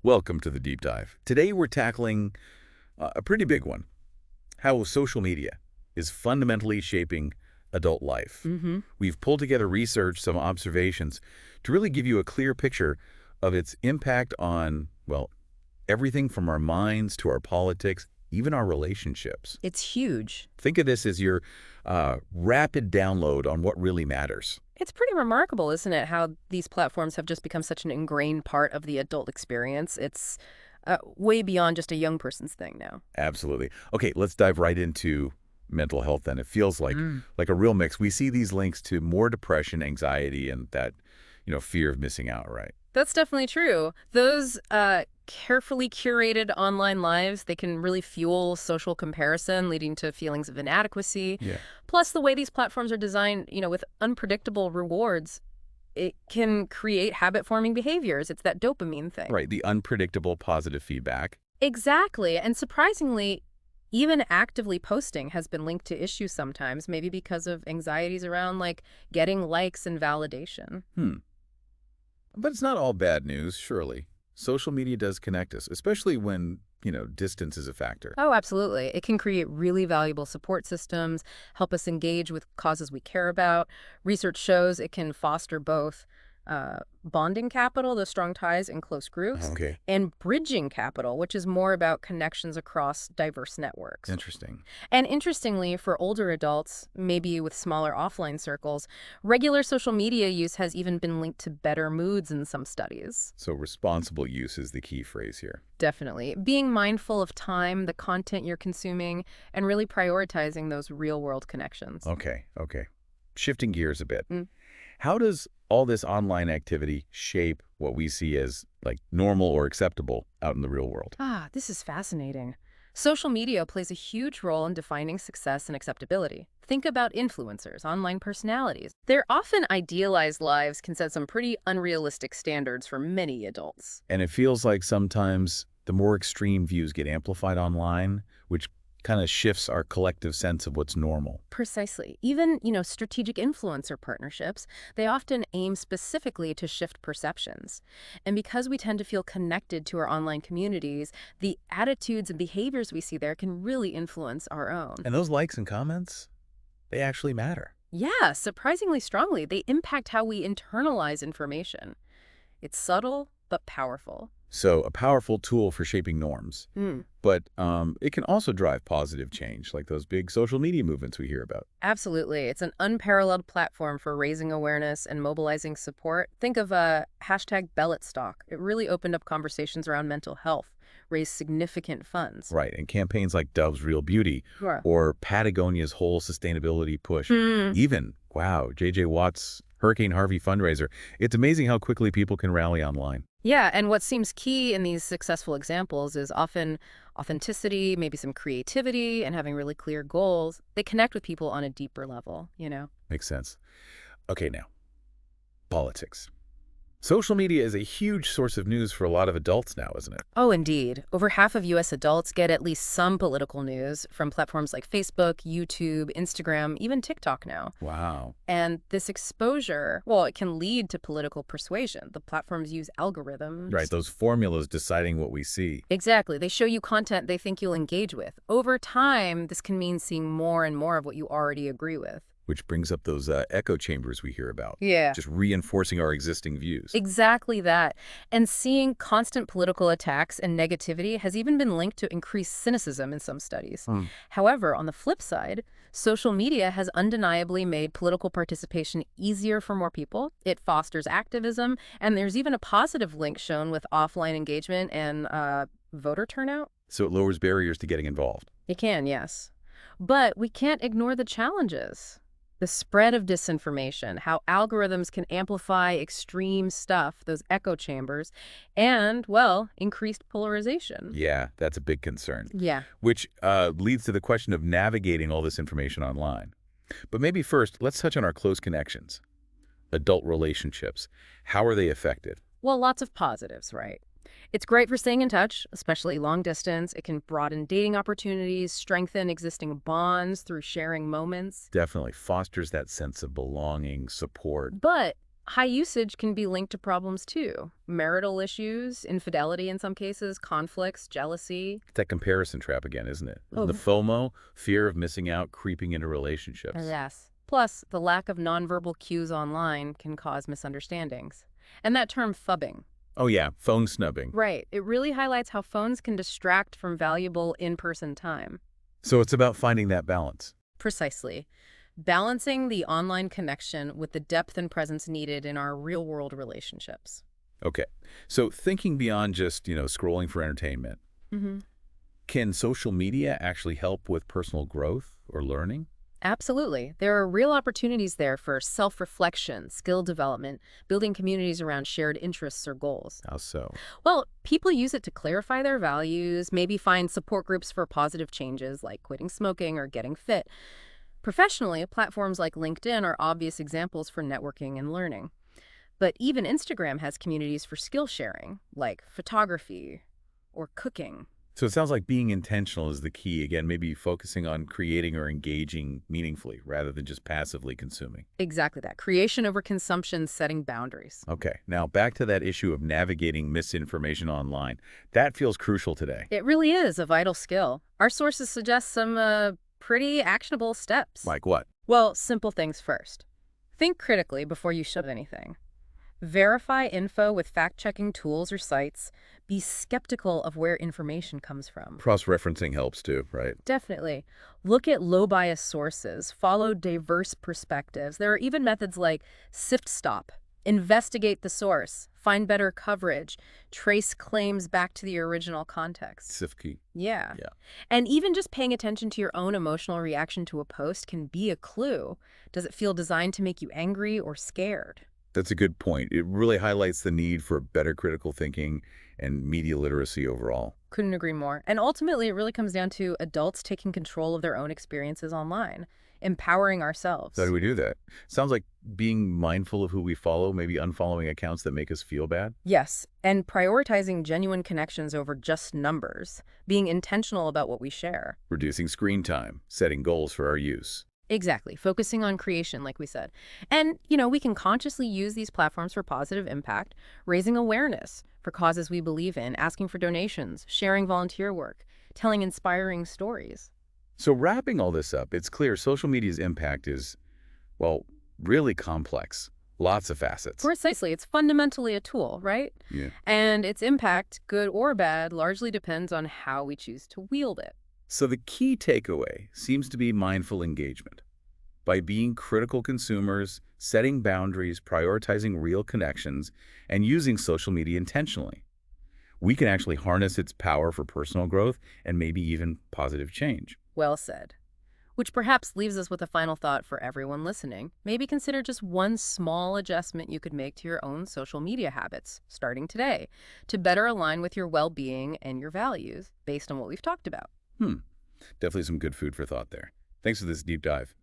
Welcome to the deep dive. Today we're tackling a pretty big one, how social media is fundamentally shaping adult life. Mm-hmm. We've pulled together research, some observations, to really give you a clear picture of its impact on, well, everything from our minds to our politics, even our relationships. It's huge. Think of this as your rapid download on what really matters. It's pretty remarkable, isn't it, how these platforms have just become such an ingrained part of the adult experience. It's way beyond just a young person's thing now. Absolutely. Okay, let's dive right into mental health then. It feels like a real mix. We see these links to more depression, anxiety, and that, fear of missing out, right? That's definitely true. Those carefully curated online lives, they can really fuel social comparison, leading to feelings of inadequacy. Yeah. Plus, the way these platforms are designed, with unpredictable rewards, it can create habit-forming behaviors. It's that dopamine thing. Right, the unpredictable positive feedback. Exactly. And surprisingly, even actively posting has been linked to issues sometimes, maybe because of anxieties around, like, getting likes and validation. But it's not all bad news, surely. Social media does connect us, especially when, distance is a factor. Oh, absolutely. It can create really valuable support systems, help us engage with causes we care about. Research shows it can foster both bonding capital, those strong ties in close groups, Okay, and bridging capital, which is more about connections across diverse networks. interesting. And interestingly, for older adults, maybe with smaller offline circles, regular social media use has even been linked to better moods in some studies. So responsible use is the key phrase here. Definitely. Being mindful of time, the content you're consuming, and really prioritizing those real-world connections. Okay. Shifting gears a bit. Mm. How does all this online activity shape what we see as, like, normal or acceptable out in the real world? This is fascinating. Social media plays a huge role in defining success and acceptability. Think about influencers, online personalities. Their often idealized lives can set some pretty unrealistic standards for many adults. And it feels like sometimes the more extreme views get amplified online, which kind of shifts our collective sense of what's normal. Precisely. Even, strategic influencer partnerships, they often aim specifically to shift perceptions. And because we tend to feel connected to our online communities, the attitudes and behaviors we see there can really influence our own. And those likes and comments, they actually matter. Yeah, surprisingly strongly, they impact how we internalize information. It's subtle, but powerful. So a powerful tool for shaping norms. But it can also drive positive change, like those big social media movements we hear about. Absolutely. It's an unparalleled platform for raising awareness and mobilizing support. Think of a hashtag #BelletStalk. It really opened up conversations around mental health, raised significant funds. Right, and campaigns like Dove's Real Beauty Sure. or Patagonia's whole sustainability push. Even, wow, J.J. Watt's Hurricane Harvey fundraiser. It's amazing how quickly people can rally online. Yeah, and what seems key in these successful examples is often authenticity, maybe some creativity, and having really clear goals. They connect with people on a deeper level. Makes sense. Okay, now, politics. Social media is a huge source of news for a lot of adults now, isn't it? Oh, indeed. Over half of U.S. adults get at least some political news from platforms like Facebook, YouTube, Instagram, even TikTok now. Wow. And this exposure, well, it can lead to political persuasion. The platforms use algorithms. Right, those formulas deciding what we see. Exactly. They show you content they think you'll engage with. Over time, this can mean seeing more and more of what you already agree with. Which brings up those echo chambers we hear about. Yeah. Just reinforcing our existing views. Exactly that. And seeing constant political attacks and negativity has even been linked to increased cynicism in some studies. However, on the flip side, social media has undeniably made political participation easier for more people. It fosters activism, and there's even a positive link shown with offline engagement and voter turnout. So it lowers barriers to getting involved. It can, yes. But we can't ignore the challenges. The spread of disinformation, how algorithms can amplify extreme stuff, those echo chambers, and, well, increased polarization. Yeah, that's a big concern. Yeah. Which leads to the question of navigating all this information online. But maybe first, let's touch on our close connections. Adult relationships. How are they affected? Well, lots of positives, right? It's great for staying in touch, especially long distance. It can broaden dating opportunities, strengthen existing bonds through sharing moments. Definitely fosters that sense of belonging, support. But High usage can be linked to problems too. Marital issues, infidelity in some cases, conflicts, jealousy. It's that comparison trap again, isn't it? The Oh, FOMO, fear of missing out, creeping into relationships. yes. Plus, the lack of nonverbal cues online can cause misunderstandings. And that term phubbing. Oh yeah, phone snubbing. Right. It really highlights how phones can distract from valuable in-person time. So it's about finding that balance. Precisely. Balancing the online connection with the depth and presence needed in our real-world relationships. Okay. So thinking beyond just, scrolling for entertainment, hmm can social media actually help with personal growth or learning? Absolutely. There are real opportunities there for self-reflection, skill development, building communities around shared interests or goals. How so? Well, people use it to clarify their values, maybe find support groups for positive changes like quitting smoking or getting fit. Professionally, platforms like LinkedIn are obvious examples for networking and learning. But even Instagram has communities for skill sharing, like photography or cooking. So it sounds like being intentional is the key. Again, maybe focusing on creating or engaging meaningfully rather than just passively consuming. Exactly that. Creation over consumption, setting boundaries. Okay. Now back to that issue of navigating misinformation online. That feels crucial today. It really is a vital skill. Our sources suggest some pretty actionable steps. Like what? Well, simple things first. Think critically before you shove anything. Verify info with fact-checking tools or sites. Be skeptical of where information comes from. Cross-referencing helps too, right? Definitely. Look at low-bias sources. Follow diverse perspectives. There are even methods like sift stop. Investigate the source. Find better coverage. Trace claims back to the original context. Sifkey. Yeah. Yeah. And even just paying attention to your own emotional reaction to a post can be a clue. Does it feel designed to make you angry or scared? That's a good point. It really highlights the need for better critical thinking and media literacy overall. Couldn't agree more. And ultimately, it really comes down to adults taking control of their own experiences online, empowering So how do ourselves. we do that? Sounds like being mindful of who we follow, maybe unfollowing accounts that make us feel bad. Yes, and prioritizing genuine connections over just numbers, being intentional about what we share. Reducing screen time, setting goals for our use. Exactly, focusing on creation, like we said. And, we can consciously use these platforms for positive impact, raising awareness for causes we believe in, asking for donations, sharing volunteer work, telling inspiring stories. So wrapping all this up, it's clear social media's impact is, well, really complex. Lots of facets. Precisely, it's fundamentally a tool, right? Yeah. And its impact, good or bad, largely depends on how we choose to wield it. So the key takeaway seems to be mindful engagement. By being critical consumers, setting boundaries, prioritizing real connections, and using social media intentionally, we can actually harness its power for personal growth and maybe even positive change. Well said. Which perhaps leaves us with a final thought for everyone listening. Maybe consider just one small adjustment you could make to your own social media habits, starting today, to better align with your well-being and your values based on what we've talked about. Hmm. Definitely some good food for thought there. Thanks for this deep dive.